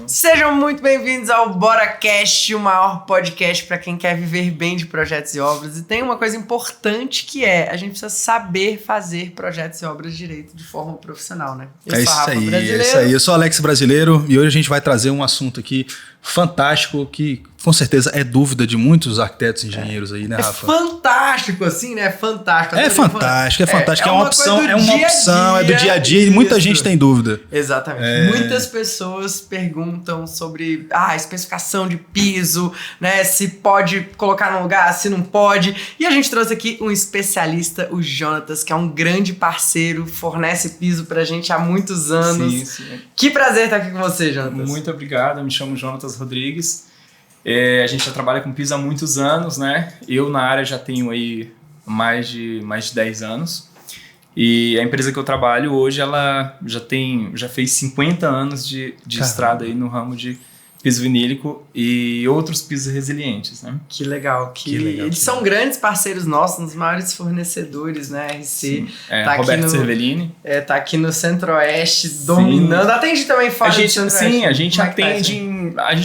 Sejam muito bem-vindos ao BoraCast, o maior podcast para quem quer viver bem de projetos e obras. E tem uma coisa importante que a gente precisa saber fazer projetos e obras direito de forma profissional, né? É isso aí. Eu sou Alex Brasileiro e hoje a gente vai trazer um assunto aqui fantástico que com certeza é dúvida de muitos arquitetos e engenheiros aí, né, Rafa? É fantástico assim, né? Fantástico. É fantástico. É uma opção, é do dia a dia e muita gente tem dúvida. Exatamente. Muitas pessoas perguntam sobre a especificação de piso, né? Se pode colocar no lugar, se não pode. E a gente trouxe aqui um especialista, o Jonatas, que é um grande parceiro, fornece piso pra gente há muitos anos. Sim. Que prazer estar aqui com você, Jonatas. Muito obrigado, eu me chamo Jonatas Rodrigues. A gente já trabalha com piso há muitos anos, né? Eu na área já tenho aí mais de 10 anos. E a empresa que eu trabalho hoje, ela já fez 50 anos de estrada aí no ramo de piso vinílico e outros pisos resilientes, né? Que legal. Eles são grandes parceiros nossos, uns maiores fornecedores, né? RC. Tá Roberto Cervellini. Tá aqui no Centro-Oeste, dominando. Atende também fora do Centro-Oeste. Sim, a gente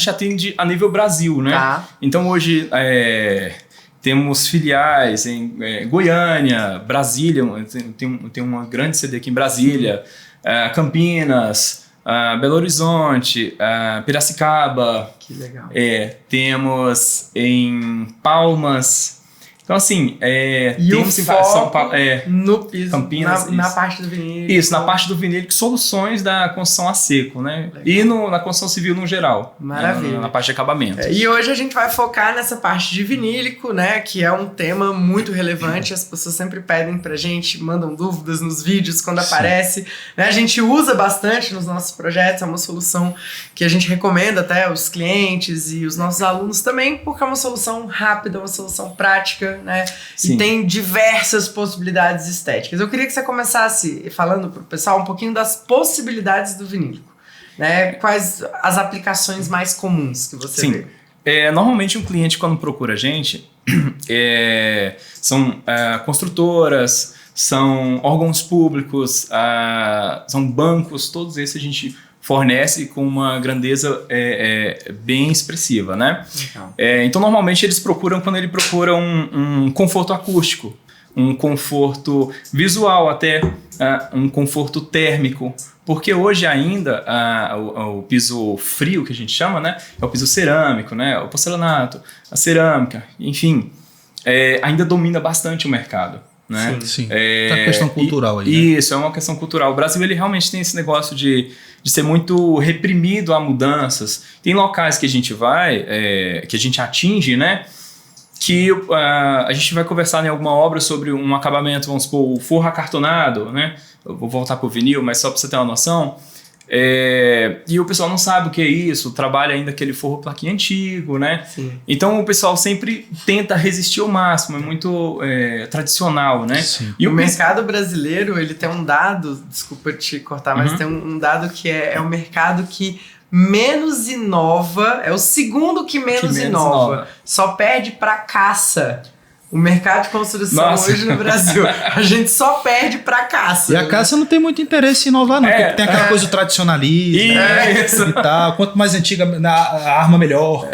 atende a nível Brasil, né? Tá. Então hoje temos filiais em Goiânia, Brasília, tem uma grande sede aqui em Brasília, Campinas, Belo Horizonte, Piracicaba. Que legal. Temos em Palmas. Então, assim, e temos o foco São Paulo, no piso, Campinas, na parte do vinílico. Isso, na parte do vinílico, soluções da construção a seco, né? Legal. E na construção civil no geral. Maravilha. Na parte de acabamento. E hoje a gente vai focar nessa parte de vinílico, né? Que é um tema muito relevante. As pessoas sempre pedem pra gente, mandam dúvidas nos vídeos quando aparece. Né? A gente usa bastante nos nossos projetos, é uma solução que a gente recomenda até aos clientes e os nossos alunos também, porque é uma solução rápida, uma solução prática, né? E tem diversas possibilidades estéticas. Eu queria que você começasse falando pro pessoal um pouquinho das possibilidades do vinílico, né? Quais as aplicações mais comuns que você vê? Normalmente um cliente quando procura a gente são construtoras, são órgãos públicos, são bancos, todos esses a gente fornece com uma grandeza bem expressiva, né? Então, normalmente, eles procuram, quando ele procura um conforto acústico, um conforto visual até, um conforto térmico, porque hoje ainda o piso frio, que a gente chama, né? É o piso cerâmico, né? O porcelanato, a cerâmica, enfim, ainda domina bastante o mercado. Né? Sim. É uma questão cultural aí. Né? Isso, é uma questão cultural. O Brasil ele realmente tem esse negócio de ser muito reprimido a mudanças. Tem locais que a gente vai, que a gente atinge, né? Que a gente vai conversar em alguma obra sobre um acabamento, vamos supor, o forro acartonado, né? Eu vou voltar para o vinil, mas só para você ter uma noção. E o pessoal não sabe o que é isso, trabalha ainda aquele forro plaquinha antigo, né? Sim. Então o pessoal sempre tenta resistir ao máximo, é muito tradicional, né? Sim. E o mercado brasileiro, ele tem um dado, desculpa te cortar, mas tem um dado que é o mercado que menos inova, é o segundo que menos inova, só perde para caça. O mercado de construção hoje no Brasil, a gente só perde pra caça. E a caça não tem muito interesse em inovar, não. Porque tem aquela coisa do tradicionalismo e tal. Quanto mais antiga a arma, melhor.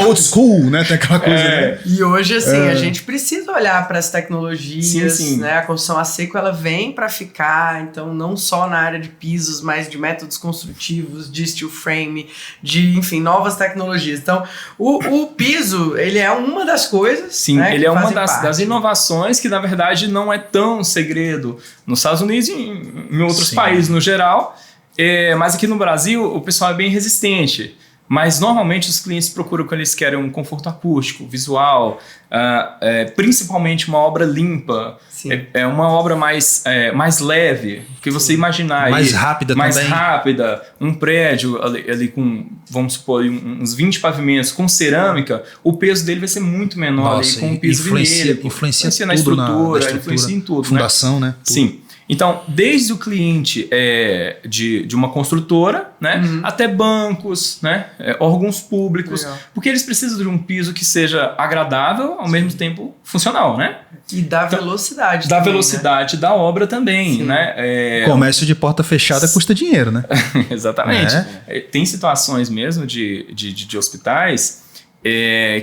Old school, né? Tem aquela coisa, né? E hoje, assim, a gente precisa olhar para as tecnologias, sim. né? A construção a seco, ela vem para ficar. Então, não só na área de pisos, mas de métodos construtivos, de steel frame, de, enfim, novas tecnologias. Então, o piso, ele é uma das coisas. Sim, né, ele é uma das inovações que, na verdade, não é tão segredo nos Estados Unidos e em outros países no geral, mas aqui no Brasil o pessoal é bem resistente. Mas normalmente os clientes procuram quando eles querem um conforto acústico, visual, principalmente uma obra limpa, é uma obra mais leve, que você imaginar mais rápida mais também. rápida, um prédio ali com, vamos supor, uns 20 pavimentos com cerâmica, o peso dele vai ser muito menor. Nossa, com o piso vinílico. Influencia na tudo estrutura, na influencia em tudo. Fundação, né? Tudo. Sim. Então, desde o cliente de uma construtora, né, até bancos, né, órgãos públicos, Legal. porque eles precisam de um piso que seja agradável, ao mesmo tempo funcional, né? E dá velocidade Da também, velocidade da obra também, né? Comércio de porta fechada custa dinheiro, né? Exatamente. Tem situações mesmo de hospitais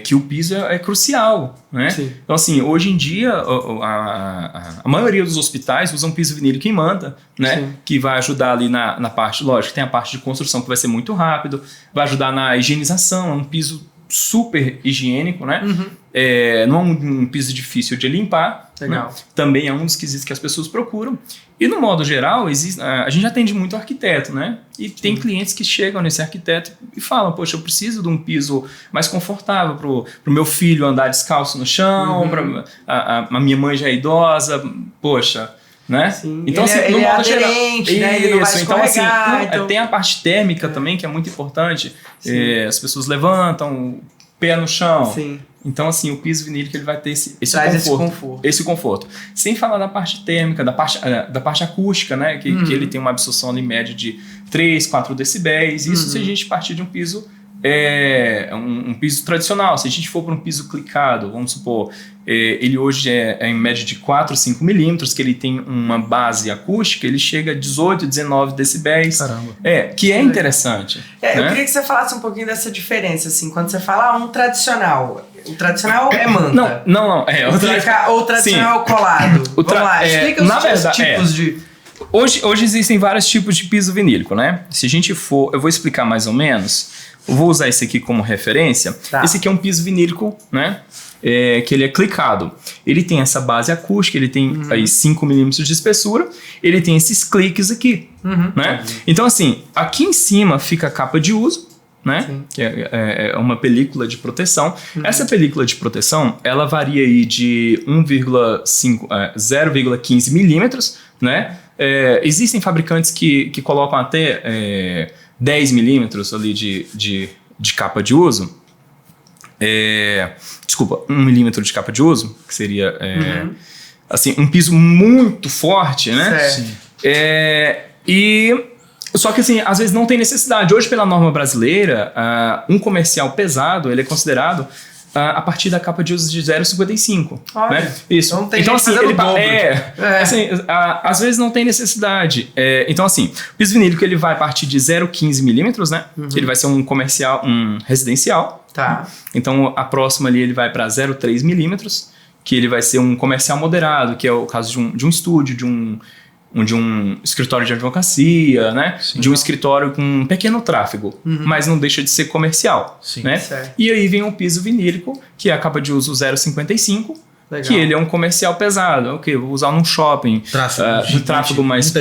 que o piso é crucial, né? Sim. Então, assim, hoje em dia, a maioria dos hospitais usam piso vinílico em manta, né? Sim. Que vai ajudar ali na parte, lógico, tem a parte de construção que vai ser muito rápido, vai ajudar na higienização, é um piso super higiênico, né? Não é um piso difícil de limpar. Legal. Né? Também é um dos quesitos que as pessoas procuram. E no modo geral, a gente atende muito arquiteto, né? E tem clientes que chegam nesse arquiteto e falam, poxa, eu preciso de um piso mais confortável pro meu filho andar descalço no chão, a minha mãe já é idosa, poxa, né? Sim. Então, assim, no ele modo é geral, aderente, né? Ele não vai então, assim, escorregar, tem a parte térmica também, que é muito importante. As pessoas levantam, o pé no chão. Sim. Então, assim, o piso vinílico ele vai ter esse conforto. Esse conforto. Sem falar da parte térmica, da parte acústica, né? Que ele tem uma absorção ali média de 3, 4 decibéis. Isso se a gente partir de um piso um piso tradicional. Se a gente for para um piso clicado, vamos supor, ele hoje é em média de 4, 5 milímetros, que ele tem uma base acústica, ele chega a 18, 19 decibéis. Caramba. Que é interessante. Né? Eu queria que você falasse um pouquinho dessa diferença, assim, quando você fala um tradicional. O tradicional é manta. Não. O tradicional colado. Vamos lá, explica os tipos de... Hoje existem vários tipos de piso vinílico, né? Se a gente for... Eu vou explicar mais ou menos. Eu vou usar esse aqui como referência. Tá. Esse aqui é um piso vinílico, né? Que ele é clicado. Ele tem essa base acústica, ele tem aí 5 milímetros de espessura, ele tem esses cliques aqui, né? Então, assim, aqui em cima fica a capa de uso, né? Que é uma película de proteção. Essa película de proteção, ela varia aí de 0,15 milímetros, né? Existem fabricantes que colocam até 10 milímetros ali de capa de uso. Desculpa, 1 milímetro de capa de uso, que seria assim, um piso muito forte, né? Certo. Só que assim, às vezes não tem necessidade. Hoje, pela norma brasileira, um comercial pesado, ele é considerado a partir da capa de uso de 0,55. Né? Isso. Então assim, ele assim, às vezes não tem necessidade. Então assim, o piso vinílico ele vai partir de 0,15 milímetros, né? Ele vai ser um comercial, um residencial. Tá. Então a próxima ali ele vai para 0,3 milímetros, que ele vai ser um comercial moderado, que é o caso de um estúdio, de um escritório de advocacia, né? Sim. De um escritório com um pequeno tráfego, mas não deixa de ser comercial. Sim. Né? Certo. E aí vem o piso vinílico, que é a capa de uso 0,55, Legal. que ele é um comercial pesado. Ok, vou usar num shopping, tráfego mais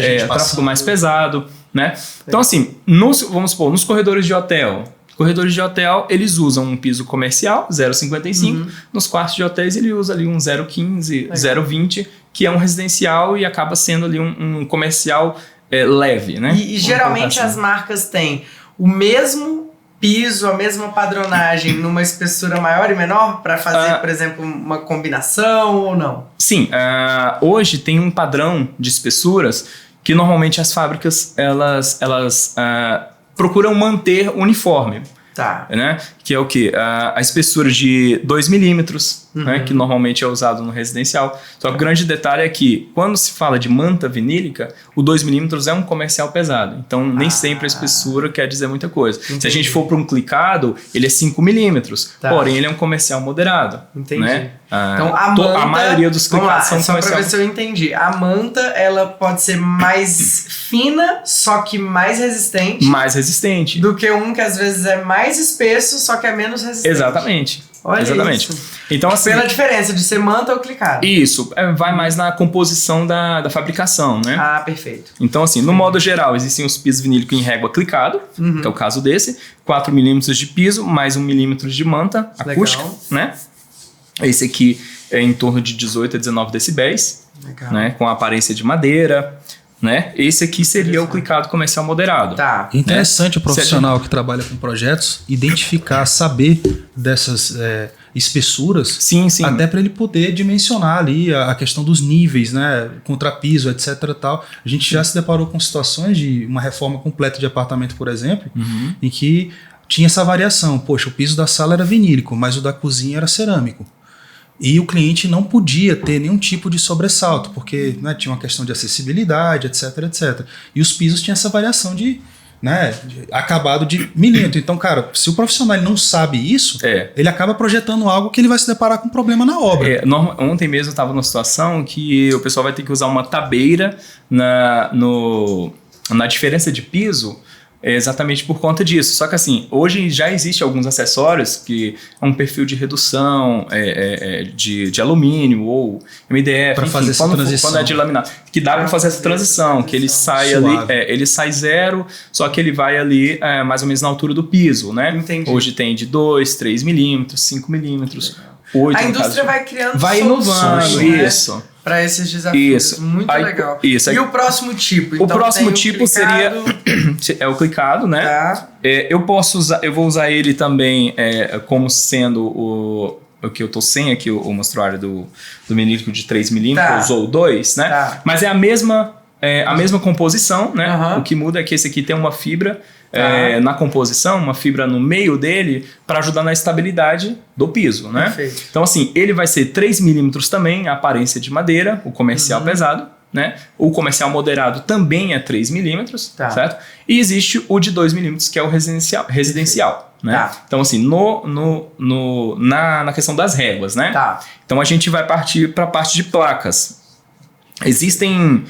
pesado. Né? Então assim, vamos supor, nos corredores de hotel... Corredores de hotel, eles usam um piso comercial, 0,55. Nos quartos de hotéis, ele usa ali um 0,15, 0,20, que é um residencial e acaba sendo ali um comercial leve, né? E geralmente as marcas têm o mesmo piso, a mesma padronagem numa espessura maior e menor para fazer, por exemplo, uma combinação ou não? Sim, hoje tem um padrão de espessuras que normalmente as fábricas, elas procuram manter uniforme. Tá. Né? Que é o quê? A espessura de 2 milímetros, né? Que normalmente é usado no residencial. Só que o grande detalhe é que, quando se fala de manta vinílica, o 2 milímetros é um comercial pesado. Então, nem sempre a espessura quer dizer muita coisa. Entendi. Se a gente for para um clicado, ele é 5 milímetros. Tá. Porém, ele é um comercial moderado. Entendi. Né? Então, a manta... a maioria dos clicados são só comercial. pra ver se eu entendi. A manta, ela pode ser mais fina, só que mais resistente. Mais resistente. Do que um que às vezes é mais espesso, só que é menos resistente. Exatamente. Olha Exatamente. isso. Então, assim, pela diferença de ser manta ou clicado. Isso, vai mais na composição da fabricação, né? Ah, perfeito. Então, assim, no modo geral, existem os pisos vinílicos em régua clicado, que é o caso desse, 4 milímetros de piso, mais 1 milímetro de manta acústica, né? Esse aqui é em torno de 18 a 19 decibéis, né? Com aparência de madeira, né? Esse aqui seria o clicado comercial moderado. Tá. Interessante o profissional que trabalha com projetos identificar, saber espessuras, sim. até para ele poder dimensionar ali a questão dos níveis, né, contrapiso, etc. Tal. A gente já se deparou com situações de uma reforma completa de apartamento, por exemplo, em que tinha essa variação. Poxa, o piso da sala era vinílico, mas o da cozinha era cerâmico. E o cliente não podia ter nenhum tipo de sobressalto, porque, né, tinha uma questão de acessibilidade, etc, etc. E os pisos tinham essa variação de, né, acabado de milímetro. Então, cara, se o profissional não sabe isso, ele acaba projetando algo que ele vai se deparar com um problema na obra. Ontem mesmo eu estava numa situação que o pessoal vai ter que usar uma tabeira na diferença de piso, exatamente por conta disso. Só que assim, hoje já existe alguns acessórios que é um perfil de redução de alumínio ou MDF, para fazer essa transição. Quando é de laminado, que dá para fazer essa transição, que ele sai suave. Ali, ele sai 0, só que ele vai ali mais ou menos na altura do piso, né? Entendi. Hoje tem de 2, 3 milímetros, 5 milímetros, 8. A indústria vai criando vai inovando, né? Isso. Para esses desafios. Isso. Muito legal. Isso. E o próximo tipo? O próximo tipo seria o clicado, né? Tá. Eu vou usar ele também como sendo o que eu tô sem aqui, o mostruário do vinílico de 3mm ou 2, né? Tá. Mas é a mesma composição, né? Uhum. O que muda é que esse aqui tem uma fibra na composição, uma fibra no meio dele para ajudar na estabilidade do piso, né? Perfeito. Então assim, ele vai ser 3mm também, a aparência de madeira, o comercial pesado, né? O comercial moderado também é 3mm, certo? E existe o de 2mm, que é o residencial, né? Tá. Então assim, na questão das réguas, né? Tá. Então a gente vai partir para a parte de placas. Existem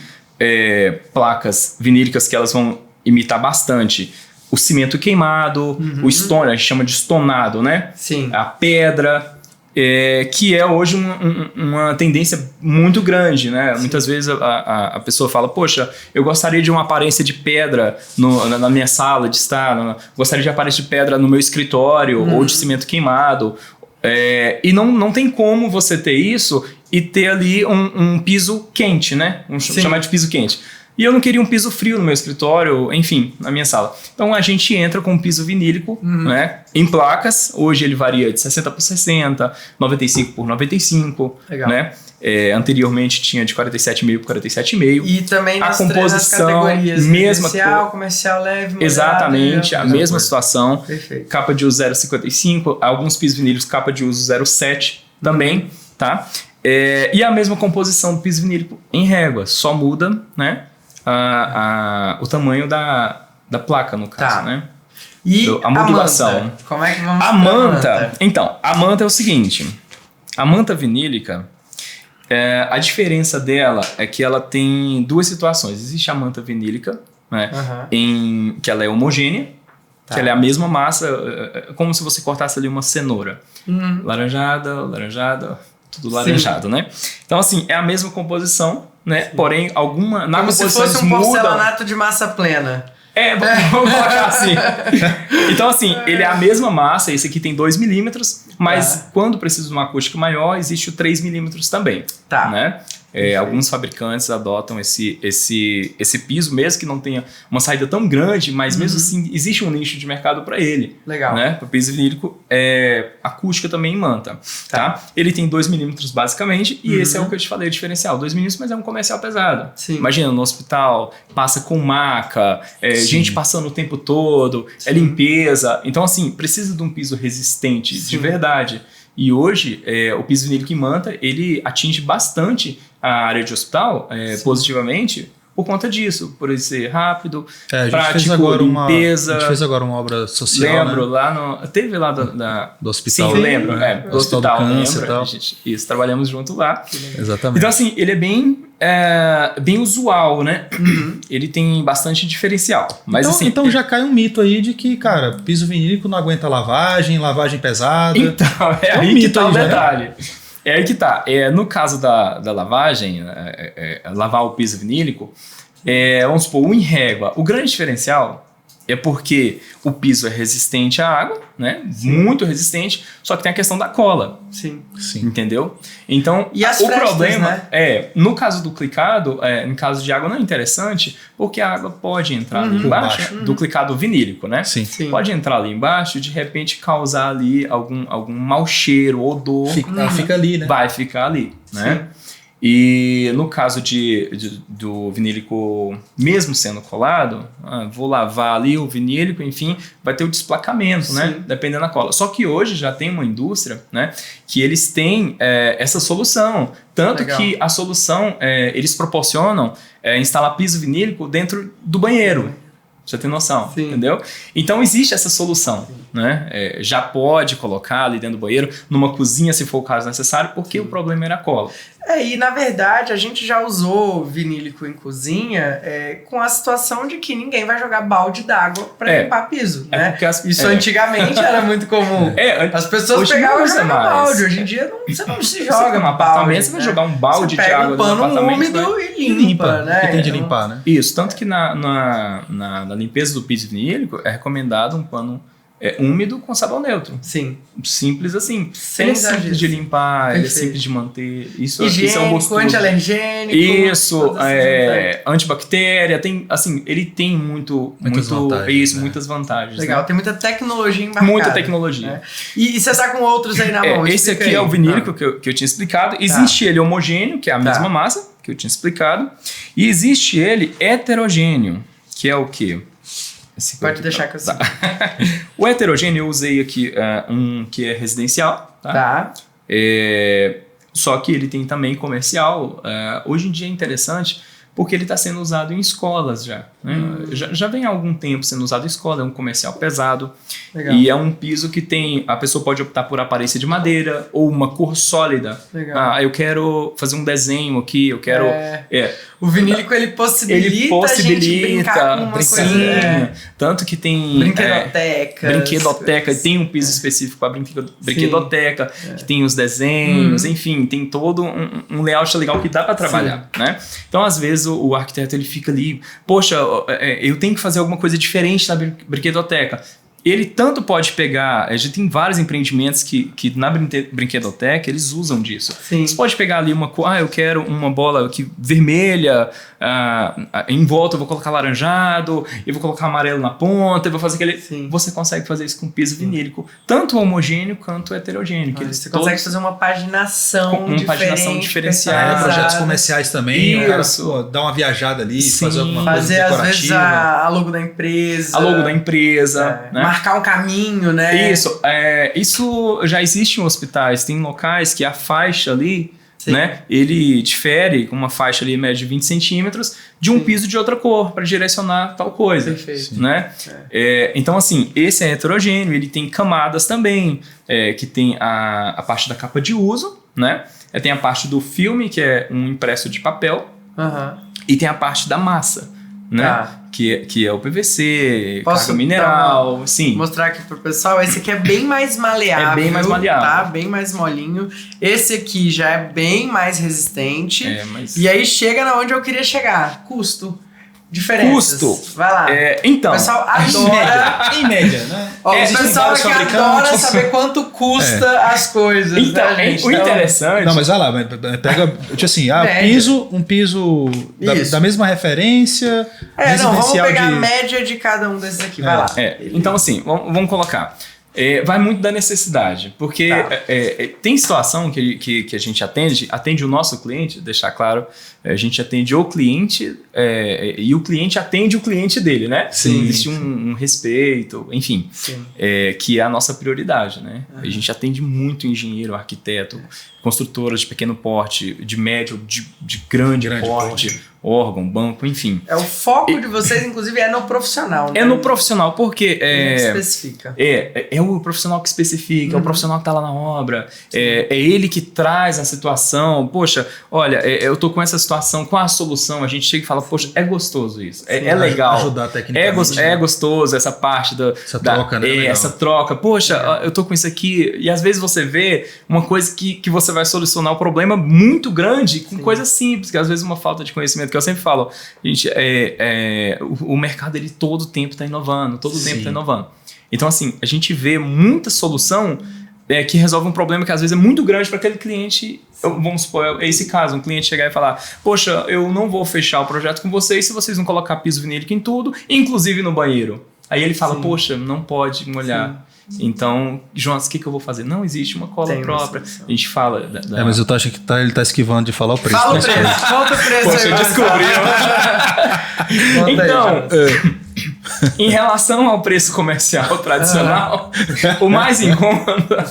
placas vinílicas que elas vão imitar bastante o cimento queimado, o stone, a gente chama de estonado, né? Sim. A pedra, que é hoje uma tendência muito grande, né? Sim. Muitas vezes a pessoa fala, poxa, eu gostaria de uma aparência de pedra na minha sala de estar, gostaria de aparência de pedra no meu escritório, ou de cimento queimado. E não tem como você ter isso e ter ali um piso quente, né? Chamar de piso quente. E eu não queria um piso frio no meu escritório, enfim, na minha sala. Então a gente entra com um piso vinílico, né? Em placas. Hoje ele varia de 60 por 60, 95 por 95. Legal. Né? Anteriormente tinha de 47,5 por 47,5. E também nas composição, categorias mesma comercial leve, moderado. Exatamente, a mesma situação. Perfeito. Capa de uso 0,55, alguns pisos vinílicos capa de uso 0,7 também, tá? E a mesma composição do piso vinílico em régua, só muda, né? O tamanho da placa, no caso, né? E a modulação. Manta? Como é que vamos a manta? Então, a manta é o seguinte: a manta vinílica, a diferença dela é que ela tem duas situações. Existe a manta vinílica, né? Que ela é homogênea, que ela é a mesma massa, como se você cortasse ali uma cenoura. Laranjada, tudo laranjado, né? Então, assim, é a mesma composição, né? Sim. Porém, na composição se fosse um porcelanato de massa plena. Vamos colocar assim. Então, assim, ele é a mesma massa, esse aqui tem 2mm, mas quando precisa de uma acústica maior, existe o 3mm também. Tá. Né? Alguns fabricantes adotam esse piso, mesmo que não tenha uma saída tão grande, mas mesmo assim existe um nicho de mercado para ele. Legal. Né? O piso vinílico acústica também em manta. Tá? Ele tem 2mm basicamente, e esse é o que eu te falei, o diferencial. 2mm, mas é um comercial pesado. Sim. Imagina, no hospital, passa com maca, gente passando o tempo todo, limpeza. Então, assim, precisa de um piso resistente de verdade. E hoje, o piso vinílico em manta, ele atinge bastante a área de hospital, positivamente, por conta disso, por ele ser rápido, prático, limpeza. A gente fez agora uma obra social, lembro, né? Teve lá do hospital. Sim, lembro. Do hospital do câncer, lembro. Tal. Isso, trabalhamos junto lá. Exatamente. Então, assim, ele é bem usual, né? Ele tem bastante diferencial. Mas, então já cai um mito aí de que, cara, piso vinílico não aguenta lavagem pesada. Então, aí que tá o detalhe. É aí que tá. No caso da lavagem, lavar o piso vinílico, vamos supor, em régua. O grande diferencial é porque o piso é resistente à água, né? Muito resistente, só que tem a questão da cola. Sim. Entendeu? Então, e as o frestas, problema né? no caso do clicado, em caso de água não é interessante, porque a água pode entrar ali embaixo do clicado vinílico, né? Sim. Pode entrar ali embaixo e de repente causar ali algum mau cheiro, odor. Fica ali, né? Vai ficar ali, né? E no caso do vinílico, mesmo sendo colado, vou lavar ali o vinílico, enfim, vai ter o desplacamento, né? Dependendo da cola. Só que hoje já tem uma indústria, né? Que eles têm essa solução. Tanto que a solução, eles proporcionam instalar piso vinílico dentro do banheiro. Você tem noção, entendeu? Então existe essa solução, né? Já pode colocar ali dentro do banheiro, numa cozinha se for o caso necessário, porque o problema era a cola. E na verdade a gente já usou vinílico em cozinha com a situação de que ninguém vai jogar balde d'água para limpar piso, né? Isso antigamente era muito comum. As pessoas pegavam e jogavam balde. Hoje em dia você não se joga no apartamento, você vai jogar um balde de água no apartamento. Pega um pano úmido e limpa, né? Que tem de limpar, né? Isso, tanto que na limpeza do piso vinílico é recomendado um pano úmido com sabão neutro. Sim. Simples assim. Sem ele é simples de limpar, ele é simples de manter. Isso é um gostoso. Anti-alergênico. Isso, antibactéria. Tem, assim, ele tem muitas vantagens. Legal, né? tem muita tecnologia embarcada. Muita tecnologia. Né? E você tá com outros aí na mão. Esse aqui é o vinílico que eu tinha explicado. Existe ele homogêneo, que é a mesma massa, que eu tinha explicado. E existe ele heterogêneo, que é o quê? Pode deixar que eu sei. O heterogêneo eu usei aqui um que é residencial. Só que ele tem também comercial. Hoje em dia é interessante porque ele está sendo usado em escolas já. Né? Já vem há algum tempo sendo usado em escola, é um comercial pesado. Legal. E é um piso que tem... A pessoa pode optar por aparência de madeira ou uma cor sólida. Legal. Eu quero fazer um desenho aqui, eu quero... O vinílico ele possibilita a gente brincar com uma coisa. Tanto que tem... Brinquedoteca. Tem um piso específico para brinquedoteca, que tem os desenhos, enfim, tem todo um layout legal que dá para trabalhar, né? Então, às vezes, o arquiteto ele fica ali, poxa, eu tenho que fazer alguma coisa diferente na brinquedoteca. Ele tanto pode pegar... A gente tem vários empreendimentos que na brinquedoteca eles usam disso. Você pode pegar ali uma cor... eu quero uma bola aqui vermelha, em volta eu vou colocar laranjado, eu vou colocar amarelo na ponta, eu vou fazer aquele... Você consegue fazer isso com piso vinílico. Tanto homogêneo quanto heterogêneo. Você consegue fazer uma paginação diferenciada. Projetos comerciais também. Isso. O cara, dar uma viajada ali, fazer alguma coisa decorativa. Às vezes a logo da empresa. Né? Marcar um caminho, né? Isso já existe em hospitais. Tem locais que a faixa ali, né? Ele difere com uma faixa ali média de 20 centímetros de um piso de outra cor para direcionar tal coisa. Perfeito. Né? Então, assim, esse é heterogêneo. Ele tem camadas também, que tem a parte da capa de uso, né? Tem a parte do filme, que é um impresso de papel. E tem a parte da massa, né? Que é o PVC, carga mineral, sim. Mostrar aqui pro pessoal, esse aqui é bem mais maleável. É bem mais maleável. Tá? Bem mais molinho. Esse aqui já é bem mais resistente. E aí chega na onde eu queria chegar. Custo. Diferenças. Custo. Vai lá. Então. O pessoal adora. Em média, né? O pessoal que adora saber quanto custa as coisas. Então, né, gente? O interessante. Não, mas vai lá, pega. Tipo assim, um piso da mesma referência. Vamos pegar a média de cada um desses aqui. Vai lá. Então, assim, vamos colocar. Vai muito da necessidade, porque tem situação que a gente atende o nosso cliente, deixar claro, a gente atende o cliente e o cliente atende o cliente dele, né? Existe um respeito, enfim, que é a nossa prioridade, né? A gente atende muito engenheiro, arquiteto, construtoras de pequeno porte, de médio, de grande porte, órgão, banco, enfim. O foco de vocês, inclusive, é no profissional, né? É no profissional, porque... especifica. É o profissional que especifica, é o profissional que está lá na obra, é ele que traz a situação. Poxa, olha, eu tô com essa situação situação, com a solução, a gente chega e fala, poxa, é gostoso isso, é legal. Ajudar tecnicamente. É gostoso essa parte essa troca, né? Essa troca. Poxa, eu tô com isso aqui. E às vezes você vê uma coisa que você vai solucionar um problema muito grande com coisas simples, que às vezes uma falta de conhecimento, que eu sempre falo, gente, o mercado ele todo tempo tá inovando, todo tempo tá inovando. Então assim, a gente vê muita solução que resolve um problema que às vezes é muito grande para aquele cliente. Vamos supor, é esse caso, um cliente chegar e falar, poxa, eu não vou fechar o projeto com vocês se vocês não colocar piso vinílico em tudo, inclusive no banheiro. Aí ele fala, poxa, não pode molhar. Então, Jonas, o que eu vou fazer? Não existe uma cola própria. A gente fala... mas eu tô achando que ele tá esquivando de falar o preço. Fala o preço, volta o preço. Poxa, eu descobri. Então... Em relação ao preço comercial tradicional, o mais em conta,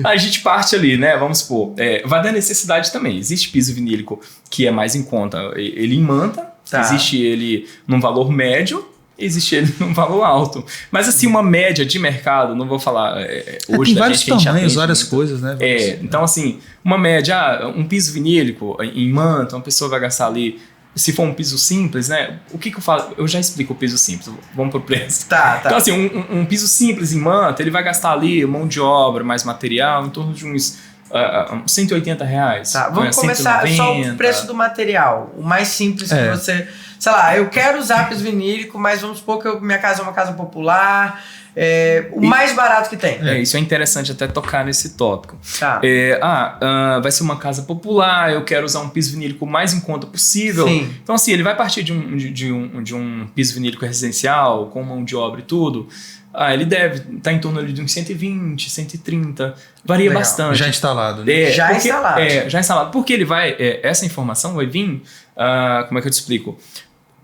a gente parte ali, né? Vamos supor, vai da necessidade também. Existe piso vinílico que é mais em conta, ele imanta, existe ele num valor médio, existe ele num valor alto. Mas assim, uma média de mercado, não vou falar hoje tem vários tamanhos, várias coisas, né? Então assim, uma média, um piso vinílico em manta, uma pessoa vai gastar ali. Se for um piso simples, né? O que eu falo? Eu já explico o piso simples. Vamos pro preço. Tá. Então, assim, um piso simples em manta, ele vai gastar ali mão de obra, mais material, em torno de uns R$180. Tá, vamos começar 190. só o preço do material. O mais simples que você... Sei lá, eu quero usar piso vinílico, mas vamos supor que minha casa é uma casa popular... o mais barato que tem. Isso é interessante até tocar nesse tópico. Tá. Vai ser uma casa popular, eu quero usar um piso vinílico o mais em conta possível. Sim. Então, assim, ele vai partir de um piso vinílico residencial, com mão de obra e tudo. Ele deve estar em torno ali de uns 120, 130. Varia bastante. Já instalado, né? Já instalado. Porque ele vai... essa informação vai vir... como é que eu te explico?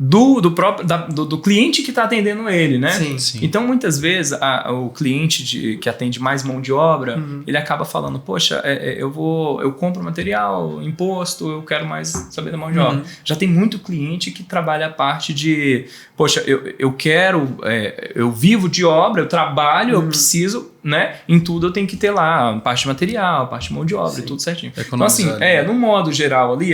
Do cliente que está atendendo ele, né? Sim. Então, muitas vezes, o cliente que atende mais mão de obra, ele acaba falando, poxa, eu compro material, imposto, eu quero mais saber da mão de obra. Já tem muito cliente que trabalha a parte de, poxa, eu quero, eu vivo de obra, eu trabalho, eu preciso, né? Em tudo eu tenho que ter lá parte de material, parte de mão de obra e tudo certinho. Então, assim, no modo geral ali,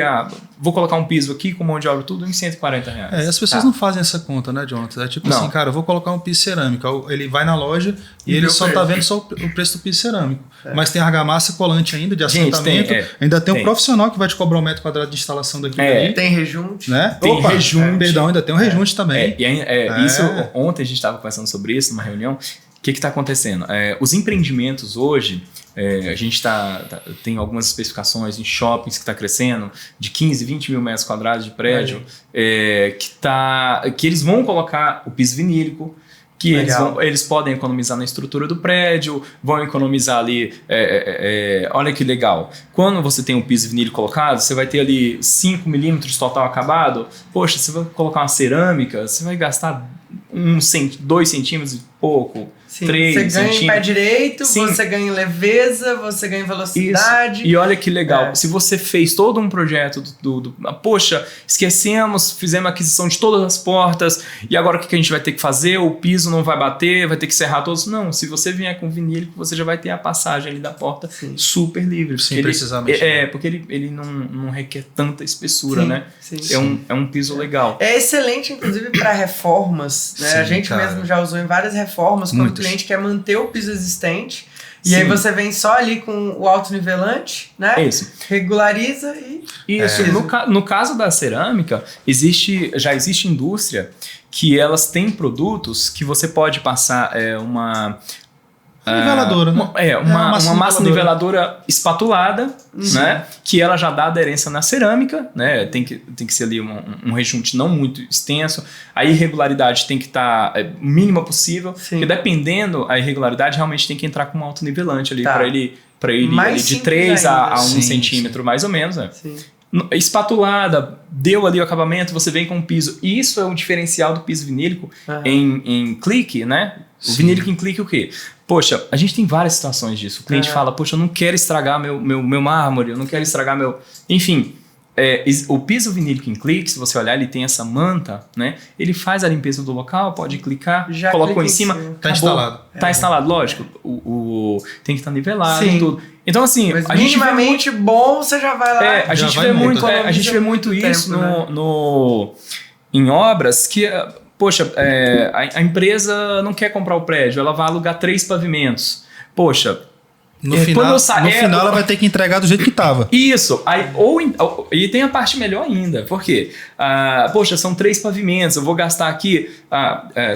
vou colocar um piso aqui com mão de obra tudo em R$140. As pessoas não fazem essa conta, né, Jonathan? É tipo assim, cara, eu vou colocar um piso cerâmico. Ele vai na loja e ele só tá vendo só o preço do piso cerâmico. Mas tem argamassa colante ainda, de assentamento. Ainda tem um profissional que vai te cobrar 1 metro quadrado de instalação daquilo ali. Tem rejunte. Né? Tem rejunte. Perdão, ainda tem um rejunte também. Isso, ontem a gente estava conversando sobre isso numa reunião. O que está acontecendo? Os empreendimentos hoje, a gente tem algumas especificações em shoppings que está crescendo, de 15, 20 mil metros quadrados de prédio, que eles vão colocar o piso vinílico, que eles podem economizar na estrutura do prédio, vão economizar ali, olha que legal, quando você tem um piso vinílico colocado, você vai ter ali 5 milímetros total acabado, poxa, você vai colocar uma cerâmica, você vai gastar 2 centímetros e pouco, 3 centímetros. Você ganha em pé direito, Sim. você ganha em leveza, você ganha em velocidade. Isso. E olha que legal, se você fez todo um projeto poxa, esquecemos, fizemos a aquisição de todas as portas e agora o que a gente vai ter que fazer? O piso não vai bater, vai ter que serrar todos. Não, se você vier com vinílico, você já vai ter a passagem ali da porta super livre. Sem precisar mexer. Porque ele não requer tanta espessura, né? É um piso legal. É excelente, inclusive, para reformas. Né? A gente mesmo já usou em várias reformas, quando o cliente quer manter o piso existente. E aí você vem só ali com o autonivelante, né? Isso. Regulariza e... Isso. No caso da cerâmica, já existe indústria que elas têm produtos que você pode passar uma niveladora, né? Uma massa niveladora espatulada, né? Que ela já dá aderência na cerâmica, né? Tem que ser ali um rejunte não muito extenso. A irregularidade tem que estar mínima possível, porque dependendo a irregularidade, realmente tem que entrar com um autonivelante ali para ele ali de 3 a 1 centímetro, mais ou menos, né? Sim. Espatulada, deu ali o acabamento, você vem com um piso. Isso é o diferencial do piso vinílico em clique, né? O vinílico em clique o quê? Poxa, a gente tem várias situações disso. O cliente fala, poxa, eu não quero estragar meu mármore, eu não quero estragar meu... Enfim, o piso vinílico em clique, se você olhar, ele tem essa manta, né? Ele faz a limpeza do local, pode clicar, Já colocou clica em cima, Tá instalado. Tá instalado, lógico. Tem que estar nivelado Sim. e tudo. Então, assim, Mas a gente vê minimamente bom, você já vai lá. a gente vai vê muito. a gente vê muito Economiza isso tempo, em obras que, poxa, a empresa não quer comprar o prédio, ela vai alugar 3 pavimentos. Poxa, No quando final ela vai ter que entregar do jeito que tava. isso, e tem a parte melhor ainda, porque, poxa, são 3 pavimentos, eu vou gastar aqui,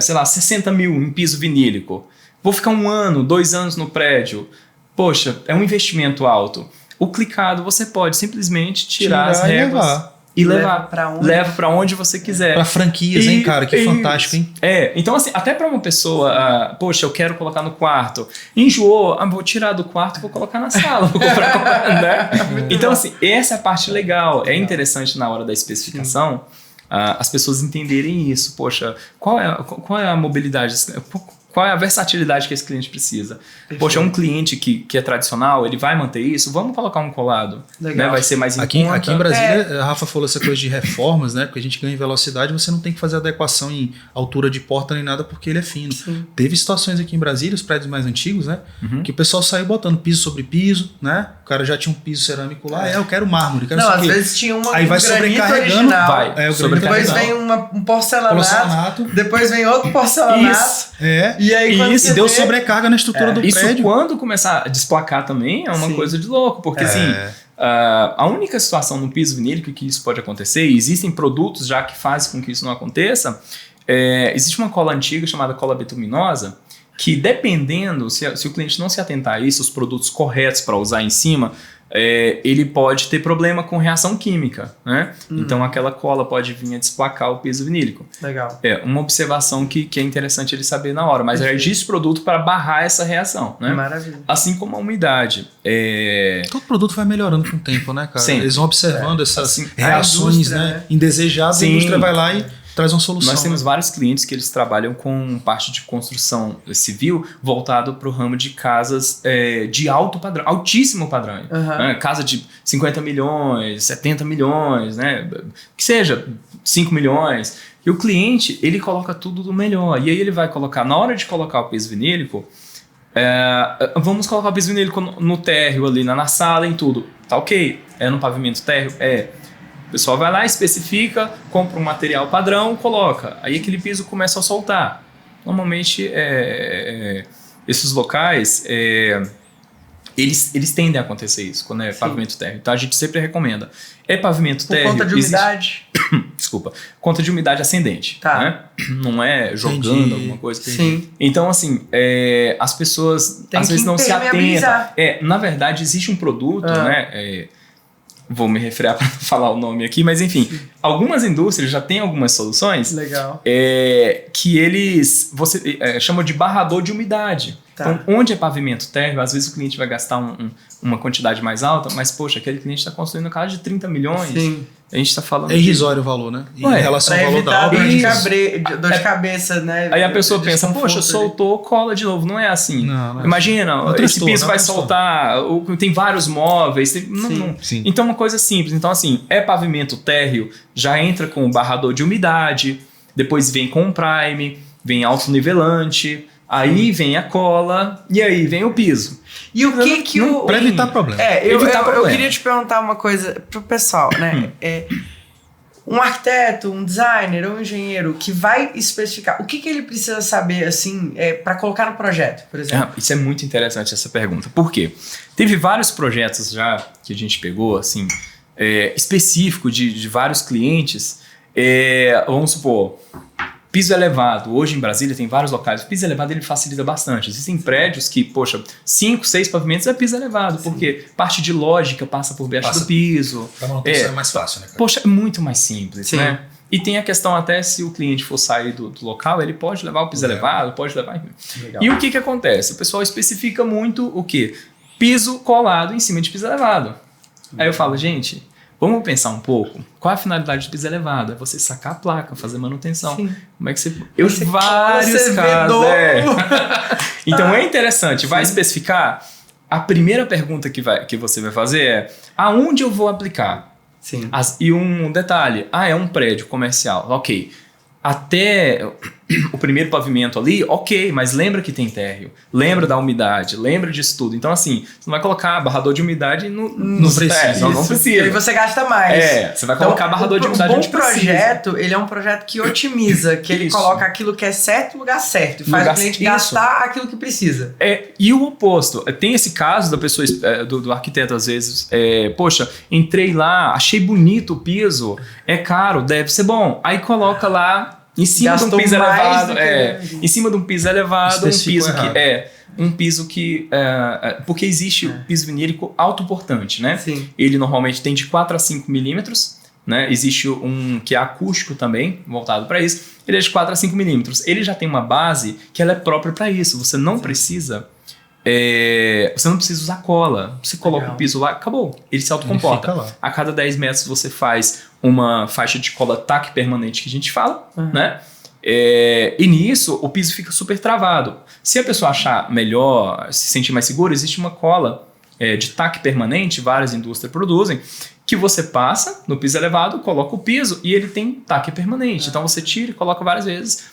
sei lá, 60 mil em piso vinílico, vou ficar 1 ano, 2 anos no prédio, poxa, é um investimento alto. O clicado você pode simplesmente tirar as réguas e levar pra onde? Leva para onde você quiser. Pra franquias, hein, cara? Que fantástico, hein? Então assim, até para uma pessoa, poxa, eu quero colocar no quarto, enjoou, vou tirar do quarto, vou colocar na sala, vou comprar, né? Então assim, essa é a parte legal. É interessante na hora da especificação as pessoas entenderem isso. Poxa, qual é a mobilidade? Qual é a versatilidade que esse cliente precisa? Perfeito. Poxa, um cliente que é tradicional, ele vai manter isso? Vamos colocar um colado. Legal. Né? Vai ser mais em conta. Aqui em Brasília, a Rafa falou essa coisa de reformas, né? Porque a gente ganha em velocidade, você não tem que fazer adequação em altura de porta nem nada, porque ele é fino. Sim. Teve situações aqui em Brasília, os prédios mais antigos, né? Que o pessoal saiu botando piso sobre piso, né? O cara já tinha um piso cerâmico lá, eu quero mármore, quero às vezes tinha uma aí vai sobrecarregando, depois vem um porcelanato, depois vem outro porcelanato. Isso. E aí e deu sobrecarga na estrutura do prédio. Isso quando começar a desplacar também é uma coisa de louco, porque assim, a única situação no piso vinílico que isso pode acontecer, e existem produtos já que fazem com que isso não aconteça, existe uma cola antiga chamada cola betuminosa, que dependendo, se o cliente não se atentar a isso, os produtos corretos para usar em cima, ele pode ter problema com reação química, né? Então aquela cola pode vir a desplacar o piso vinílico. Legal. Uma observação que é interessante ele saber na hora, mas existe produto para barrar essa reação, né? Maravilha. Assim como a umidade. Todo produto vai melhorando com o tempo, né, cara? Sempre. Eles vão observando essas assim, reações, né? Indesejadas, e a indústria vai lá e traz uma solução. Nós temos vários clientes que eles trabalham com parte de construção civil voltado para o ramo de casas de alto padrão, altíssimo padrão. Né? Casa de 50 milhões, 70 milhões, né? Que seja 5 milhões. E o cliente, ele coloca tudo do melhor. E aí ele vai colocar, na hora de colocar o piso vinílico, vamos colocar o piso vinílico no térreo ali, na sala, em tudo. Tá ok? É no pavimento térreo? O pessoal vai lá, especifica, compra um material padrão, coloca. Aí aquele piso começa a soltar. Normalmente, esses locais, eles tendem a acontecer isso, quando é pavimento térreo. Então, a gente sempre recomenda. Pavimento térreo... Por conta de umidade? Desculpa. Conta de umidade ascendente. Tá. Né? Não é jogando alguma coisa. Sim. Então, assim, as pessoas às vezes não se atentam. Na verdade, existe um produto, né? Vou me refrear para falar o nome aqui, mas enfim, algumas indústrias já têm algumas soluções. Legal. Que eles chamam de barrador de umidade. Tá. Então, onde é pavimento térreo, às vezes o cliente vai gastar uma quantidade mais alta, mas, poxa, aquele cliente está construindo uma casa de 30 milhões. Sim. A gente está falando. É irrisório o valor, né? Em relação ao valor da obra. Dor de cabeça, né? Aí a pessoa pensa, poxa, soltou, cola de novo. Não é assim. Não, imagina, esse piso vai soltar, tem vários móveis. Sim. Então, uma coisa simples. Então, assim, pavimento térreo, já entra com o barrador de umidade, depois vem com o prime, vem autonivelante, aí vem a cola e aí vem o piso. E o que o... Para evitar problema. Eu queria te perguntar uma coisa pro pessoal, né? Um arquiteto, um designer ou um engenheiro que vai especificar, o que ele precisa saber, assim, para colocar no projeto, por exemplo? Isso é muito interessante, essa pergunta. Por quê? Teve vários projetos já que a gente pegou, assim, específico de vários clientes. Vamos supor... Piso elevado. Hoje em Brasília tem vários locais. O piso elevado ele facilita bastante. Existem prédios que, 5, 6 pavimentos é piso elevado. Sim. Porque parte de lógica passa por baixo do piso. A manutenção é mais fácil, né, cara? Poxa, é muito mais simples, né? E tem a questão até se o cliente for sair do local, ele pode levar o piso elevado, pode levar... Legal. E o que acontece? O pessoal especifica muito o quê? Piso colado em cima de piso elevado. Aí eu falo, gente... Vamos pensar um pouco. Qual é a finalidade do piso elevado? É você sacar a placa, fazer manutenção. Sim. Como é que você... vários casos. Então é interessante. Vai especificar. A primeira pergunta que você vai fazer é: aonde eu vou aplicar? Sim. E um detalhe, é um prédio comercial, ok. Até o primeiro pavimento ali, ok, mas lembra que tem térreo, lembra da umidade, lembra disso tudo. Então, assim, você não vai colocar barrador de umidade não precisa. Não precisa. E aí você gasta mais. Você vai colocar barrador de umidade onde precisa. O projeto, ele é um projeto que otimiza, que ele coloca aquilo que é certo no lugar certo e faz o cliente gastar aquilo que precisa. E o oposto, tem esse caso da pessoa, do arquiteto às vezes, poxa, entrei lá, achei bonito o piso, é caro, deve ser bom. Aí coloca lá em cima de um piso elevado, em cima de um piso elevado, um piso que porque existe o piso vinílico autoportante, né? Sim. Ele normalmente tem de 4 a 5 milímetros, né? Existe um que é acústico também, voltado para isso, ele é de 4 a 5 milímetros. Ele já tem uma base que ela é própria para isso, você não precisa usar cola. Você coloca o piso lá, acabou. Ele se autocomporta. A cada 10 metros você faz uma faixa de cola taque permanente que a gente fala, né? E nisso o piso fica super travado. Se a pessoa achar melhor, se sentir mais seguro, existe uma cola de taque permanente, várias indústrias produzem, que você passa no piso elevado, coloca o piso e ele tem taque permanente. Então você tira e coloca várias vezes.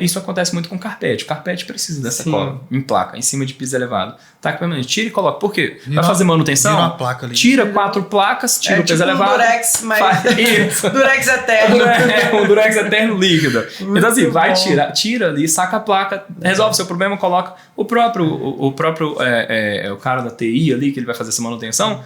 Isso acontece muito com carpete. O carpete precisa dessa cola em placa, em cima de piso elevado. Taque permanente. Tira e coloca. Por quê? Vai fazer manutenção? Vira uma placa ali. Tira 4 placas, tira o piso elevado. Durex, mas... Durex eterno. Um Durex eterno líquido. Então assim, vai tira ali, saca a placa, resolve o seu problema, coloca o próprio o cara da TI ali, que ele vai fazer essa manutenção,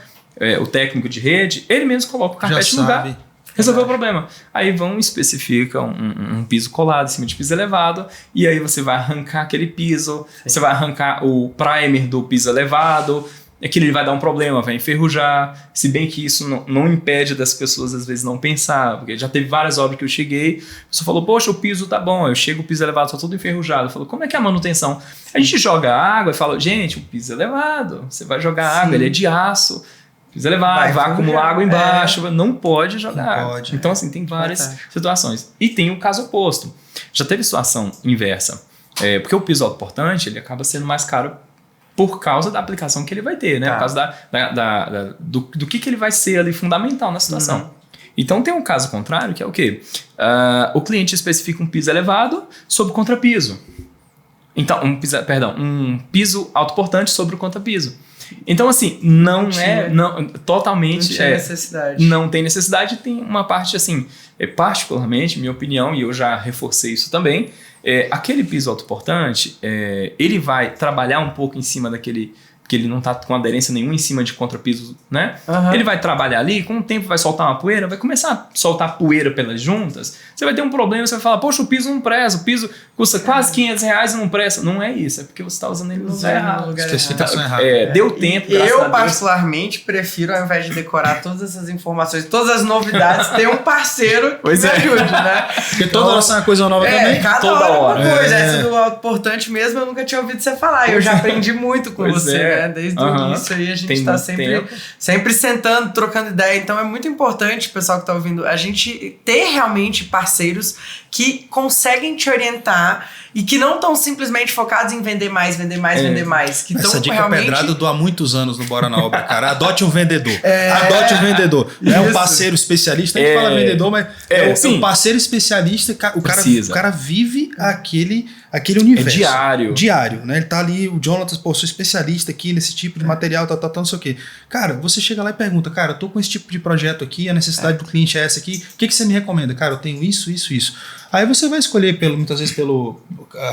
o técnico de rede, ele mesmo coloca o carpete no lugar. Resolveu o problema. Aí especifica um piso colado em cima de piso elevado, e aí você vai arrancar aquele piso, você vai arrancar o primer do piso elevado, aquilo ele vai dar um problema, vai enferrujar, se bem que isso não impede das pessoas às vezes não pensar, porque já teve várias obras que eu cheguei, a pessoa falou, poxa, o piso tá bom, eu chego, o piso elevado tá todo enferrujado, eu falo, como é que é a manutenção? A gente joga água e fala, gente, o piso é elevado, você vai jogar água, ele é de aço, piso elevado, vai acumular água embaixo, não pode jogar água. Então, assim, tem várias situações. E tem o caso oposto. Já teve situação inversa. Porque o piso autoportante, ele acaba sendo mais caro por causa da aplicação que ele vai ter, né? Por causa do que ele vai ser ali fundamental na situação. Então, tem um caso contrário, que é o quê? O cliente especifica um piso elevado sobre contrapiso. Então, um piso autoportante sobre o contrapiso. Então, assim, totalmente... Não tinha necessidade. Não tem necessidade. Tem uma parte, assim, particularmente, minha opinião, e eu já reforcei isso também, aquele piso autoportante, ele vai trabalhar um pouco em cima daquele... que ele não está com aderência nenhuma em cima de contrapiso, né? Ele vai trabalhar ali, com o tempo vai soltar uma poeira, vai começar a soltar poeira pelas juntas, você vai ter um problema, você vai falar, poxa, o piso não presta, o piso custa quase R$500 e não presta. Não é isso, é porque você está usando ele no lugar errado. Especificação errada. Deu tempo, eu particularmente prefiro, ao invés de decorar todas essas informações, todas as novidades, ter um parceiro que me ajude, né? Porque toda hora sai uma coisa nova também. Toda hora. Uma coisa. Essa do autoportante mesmo, eu nunca tinha ouvido você falar. Eu já aprendi muito com você, né? Desde o início aí a gente está sempre sentando, trocando ideia. Então é muito importante, pessoal que está ouvindo, a gente ter realmente parceiros que conseguem te orientar e que não estão simplesmente focados em vender mais. Que essa dica realmente... pedrada eu dou há muitos anos no Bora na Obra, cara. Adote um vendedor. Adote um vendedor. Não é um parceiro especialista, a gente fala vendedor, mas é um parceiro especialista. O cara vive aquele universo. Diário, né? Ele tá ali, o Jonathan, sou especialista aqui nesse tipo de material, não sei o quê. Cara, você chega lá e pergunta, cara, eu tô com esse tipo de projeto aqui, a necessidade do cliente é essa aqui, o que você me recomenda? Cara, eu tenho isso. Aí você vai escolher, muitas vezes, pela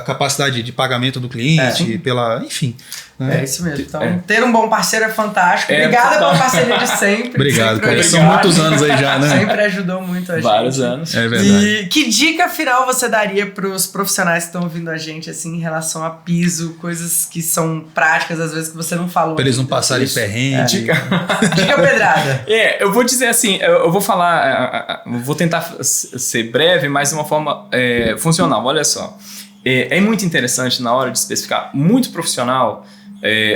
capacidade de pagamento do cliente, enfim. Né? É isso mesmo. Então, ter um bom parceiro é fantástico. Obrigada pela parceria de sempre. Obrigado, cara. São muitos anos aí já, né? Sempre ajudou muito a gente. Vários anos. É verdade. E que dica final você daria para os profissionais que estão ouvindo a gente, assim, em relação a piso, coisas que são práticas, às vezes, que você não falou. Para eles não passarem perrengue. Dica pedrada. Eu vou dizer assim, eu vou falar, vou tentar ser breve, mas de uma forma funcional. Olha só. É muito interessante na hora de especificar, muito profissional,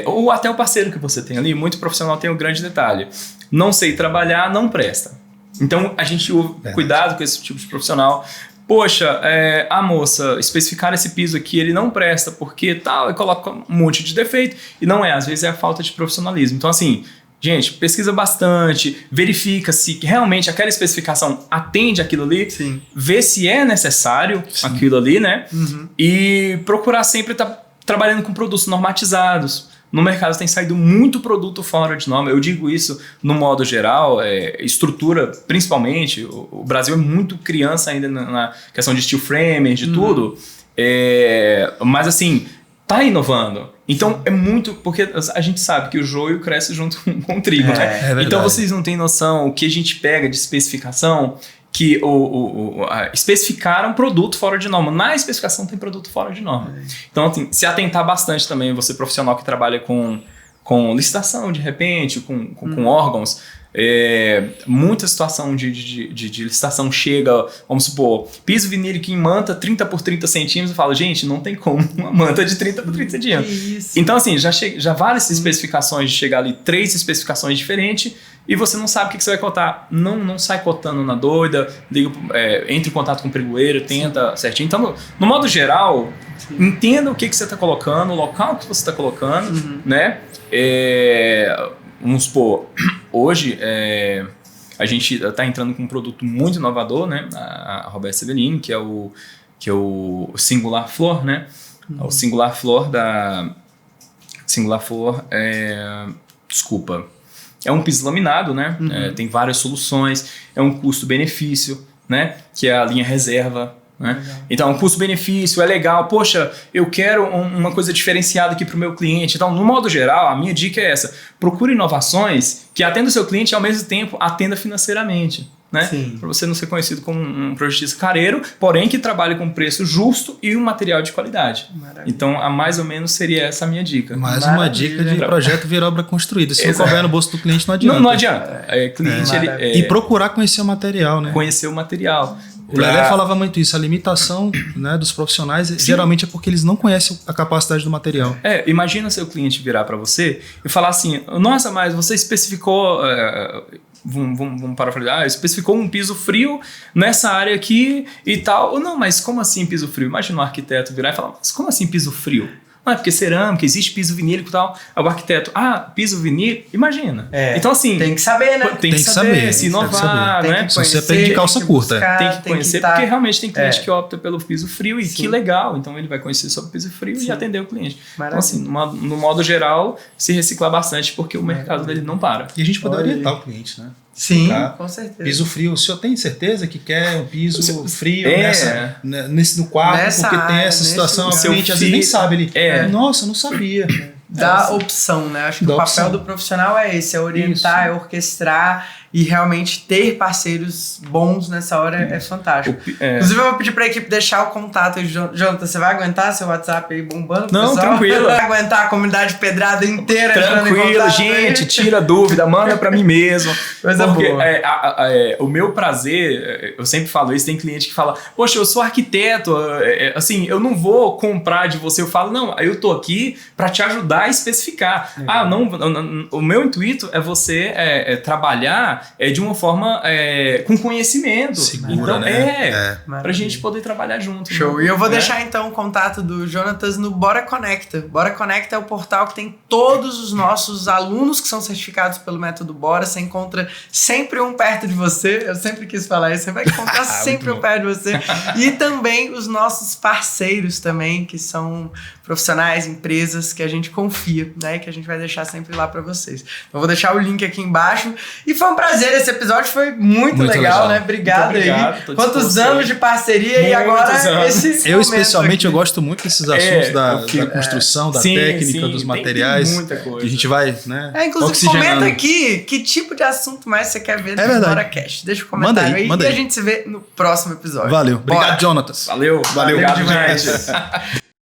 ou até o parceiro que você tem ali, muito profissional tem um grande detalhe. Não sei trabalhar, não presta. Então a gente cuidado com esse tipo de profissional. Poxa, a moça, especificar esse piso aqui, ele não presta porque tal, e coloca um monte de defeito. E não às vezes é a falta de profissionalismo. Então assim, gente, pesquisa bastante, verifica se realmente aquela especificação atende aquilo ali, Sim. vê se é necessário aquilo ali, né? E procurar sempre estar trabalhando com produtos normatizados. No mercado tem saído muito produto fora de norma. Eu digo isso no modo geral, estrutura principalmente. O Brasil é muito criança ainda na questão de steel frame, de tudo. Mas assim, tá inovando. Então é muito... Porque a gente sabe que o joio cresce junto com o trigo, né? Então vocês não têm noção o que a gente pega de especificação... que especificar um produto fora de norma. Na especificação tem produto fora de norma. Então, assim, se atentar bastante também, você profissional que trabalha com licitação, de repente, com órgãos, muita situação de licitação chega, vamos supor, piso vinílico em manta 30 por 30 centímetros, eu falo, gente, não tem como uma manta de 30 por 30 centímetros. Então, assim, já vale essas especificações de chegar ali 3 especificações diferentes e você não sabe o que você vai cotar. Não sai cotando na doida, entre em contato com o pregoeiro, tenta certinho. Então, no modo geral, entenda o que você está colocando, o local que você está colocando, né? Vamos supor, hoje a gente está entrando com um produto muito inovador, né? A Roberta Sevelin, que é o Singular Floor, né? O Singular Floor desculpa. É um piso laminado, né? Tem várias soluções, é um custo-benefício, né? Que é a linha reserva. Né? Então, um custo-benefício é legal. Poxa, eu quero uma coisa diferenciada aqui para o meu cliente. Então, no modo geral, a minha dica é essa. Procure inovações que atendam o seu cliente e, ao mesmo tempo, atenda financeiramente. Né? Para você não ser conhecido como um projetista careiro, porém que trabalhe com preço justo e um material de qualidade. Maravilha. Então, mais ou menos seria essa a minha dica. Mais uma dica de projeto virar obra construída. Se não couber no bolso do cliente, não adianta. Não adianta. E procurar conhecer o material, né? Conhecer o material. O Lelé falava muito isso, a limitação, né, dos profissionais geralmente é porque eles não conhecem a capacidade do material. Imagina seu cliente virar para você e falar assim, nossa, mas você especificou... Vamos parafrasear, especificou um piso frio nessa área aqui e tal. Não, mas como assim piso frio? Imagina um arquiteto virar e falar, mas como assim piso frio? Não, é porque cerâmica, existe piso vinílico e tal. Aí o arquiteto, piso vinílico, imagina. Então assim... Tem que saber, né? Tem que saber, se inovar, né? Se você aprende de calça curta. Tem que conhecer, porque realmente tem cliente que opta pelo piso frio e que legal. Então ele vai conhecer sobre o piso frio e atender o cliente. Então assim, no modo geral, se reciclar bastante, porque o mercado dele não para. E a gente pode orientar o cliente, né? Sim, com certeza. Piso frio, o senhor tem certeza que quer um piso frio no quarto, porque tem essa situação, o cliente às vezes nem sabe, ele, nossa, não sabia. Dá opção, né? Acho que o papel do profissional é esse, é orientar, é orquestrar e realmente ter parceiros bons nessa hora é fantástico. Inclusive eu vou pedir pra equipe deixar o contato aí. Jonathan, você vai aguentar seu WhatsApp aí bombando? Não, pessoal? Tranquilo. Vai aguentar a comunidade pedrada inteira? Tranquilo, gente, tira dúvida, manda pra mim mesmo. Coisa boa. O meu prazer, eu sempre falo isso, tem cliente que fala, poxa, eu sou arquiteto, assim, eu não vou comprar de você. Eu falo, não, eu tô aqui pra te ajudar a especificar. O meu intuito é você trabalhar de uma forma com conhecimento. Segura, então, pra gente Maravilha. poder trabalhar junto. Show. Né? E eu vou deixar então o contato do Jonatas no Bora Conecta. Bora Conecta é o portal que tem todos os nossos alunos que são certificados pelo método Bora. Você encontra sempre um perto de você. Eu sempre quis falar isso. Você vai encontrar sempre um perto de você. E também os nossos parceiros também, que são profissionais, empresas que a gente confia, né? Que a gente vai deixar sempre lá para vocês. Então, eu vou deixar o link aqui embaixo. E foi um prazer. Esse episódio foi muito legal, né? Obrigado aí. Quantos anos de parceria e agora esse Eu especialmente, eu gosto muito desses assuntos da construção, da técnica, dos materiais. Tem muita coisa. E a gente vai, né? Inclusive, comenta aqui que tipo de assunto mais você quer ver no BoraCast. Deixa um comentário aí e a gente se vê no próximo episódio. Valeu. Obrigado, Jonatas. Valeu. Valeu Obrigado, demais. gente.